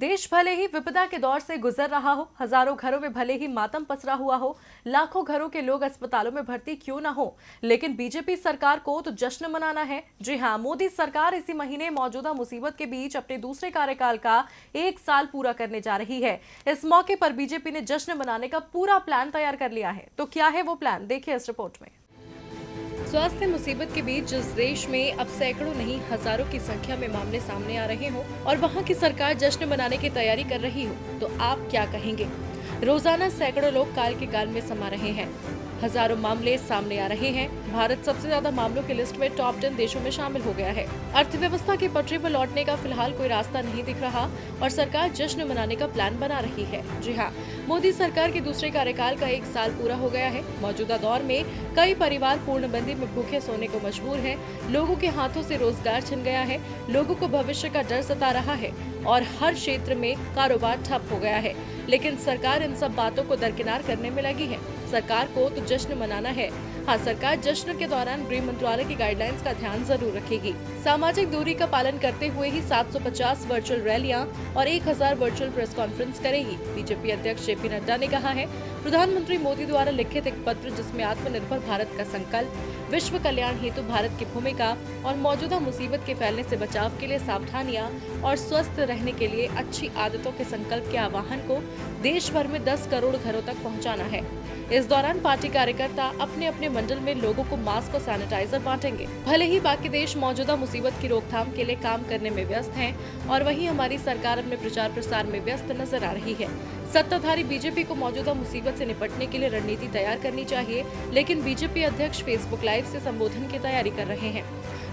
देश भले ही विपदा के दौर से गुजर रहा हो, हजारों घरों में भले ही मातम पसरा हुआ हो, लाखों घरों के लोग अस्पतालों में भर्ती क्यों ना हो, लेकिन बीजेपी सरकार को तो जश्न मनाना है। जी हां, मोदी सरकार इसी महीने मौजूदा मुसीबत के बीच अपने दूसरे कार्यकाल का 1 साल पूरा करने जा रही है। इस मौके पर बीजेपी ने जश्न मनाने का पूरा प्लान तैयार कर लिया है। तो क्या है वो प्लान, देखिए इस रिपोर्ट में। स्वास्थ्य मुसीबत के बीच जिस देश में अब सैकड़ों नहीं हजारों की संख्या में मामले सामने आ रहे हों और वहां की सरकार जश्न मनाने की तैयारी कर रही हो, तो आप क्या कहेंगे? रोजाना सैकड़ों लोग काल के गाल में समा रहे हैं, हजारों मामले सामने आ रहे हैं। भारत सबसे ज्यादा मामलों की लिस्ट में टॉप 10 देशों में शामिल हो गया है। अर्थव्यवस्था की पटरी पर लौटने का फिलहाल कोई रास्ता नहीं दिख रहा और सरकार जश्न मनाने का प्लान बना रही है। जी हाँ, मोदी सरकार के दूसरे कार्यकाल का 1 साल पूरा हो गया है। मौजूदा दौर में कई परिवार पूर्णबंदी में भूखे सोने को मजबूर हैं। लोगों के हाथों से रोजगार छिन गया है, लोगों को भविष्य का डर सता रहा है और हर क्षेत्र में कारोबार ठप हो गया है। लेकिन सरकार इन सब बातों को दरकिनार करने में लगी है। सरकार को तो जश्न मनाना है। हाँ, सरकार जश्न के दौरान गृह मंत्रालय की गाइडलाइंस का ध्यान जरूर रखेगी। सामाजिक दूरी का पालन करते हुए ही 750 वर्चुअल रैलियां और 1000 वर्चुअल प्रेस कॉन्फ्रेंस करेगी। बीजेपी अध्यक्ष जेपी नड्डा ने कहा है, प्रधानमंत्री मोदी द्वारा लिखित एक पत्र जिसमें आत्मनिर्भर भारत का संकल्प, विश्व कल्याण हेतु भारत की भूमिका और मौजूदा मुसीबत के फैलने से बचाव के लिए सावधानियां और स्वस्थ रहने के लिए अच्छी आदतों के संकल्प के आह्वान को देश भर में 10 करोड़ घरों तक पहुंचाना है। इस दौरान पार्टी कार्यकर्ता अपने अपने मंडल में लोगों को मास्क और सैनिटाइजर बांटेंगे। भले ही बाकी देश मौजूदा मुसीबत की रोकथाम के लिए काम करने में व्यस्त हैं और वहीं हमारी सरकार अपने प्रचार प्रसार में व्यस्त नजर आ रही है। सत्ताधारी बीजेपी को मौजूदा मुसीबत से निपटने के लिए रणनीति तैयार करनी चाहिए, लेकिन बीजेपी अध्यक्ष फेसबुक लाइव से संबोधन की तैयारी कर रहे हैं।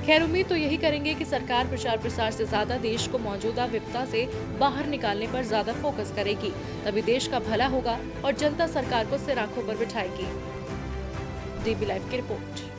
खैर, उम्मीद तो यही करेंगे कि सरकार प्रचार प्रसार से ज्यादा देश को मौजूदा विपदा से बाहर निकालने पर ज्यादा फोकस करेगी, तभी देश का भला होगा और जनता सरकार को सिर आंखों पर बिठाएगी। डीबी लाइव की रिपोर्ट।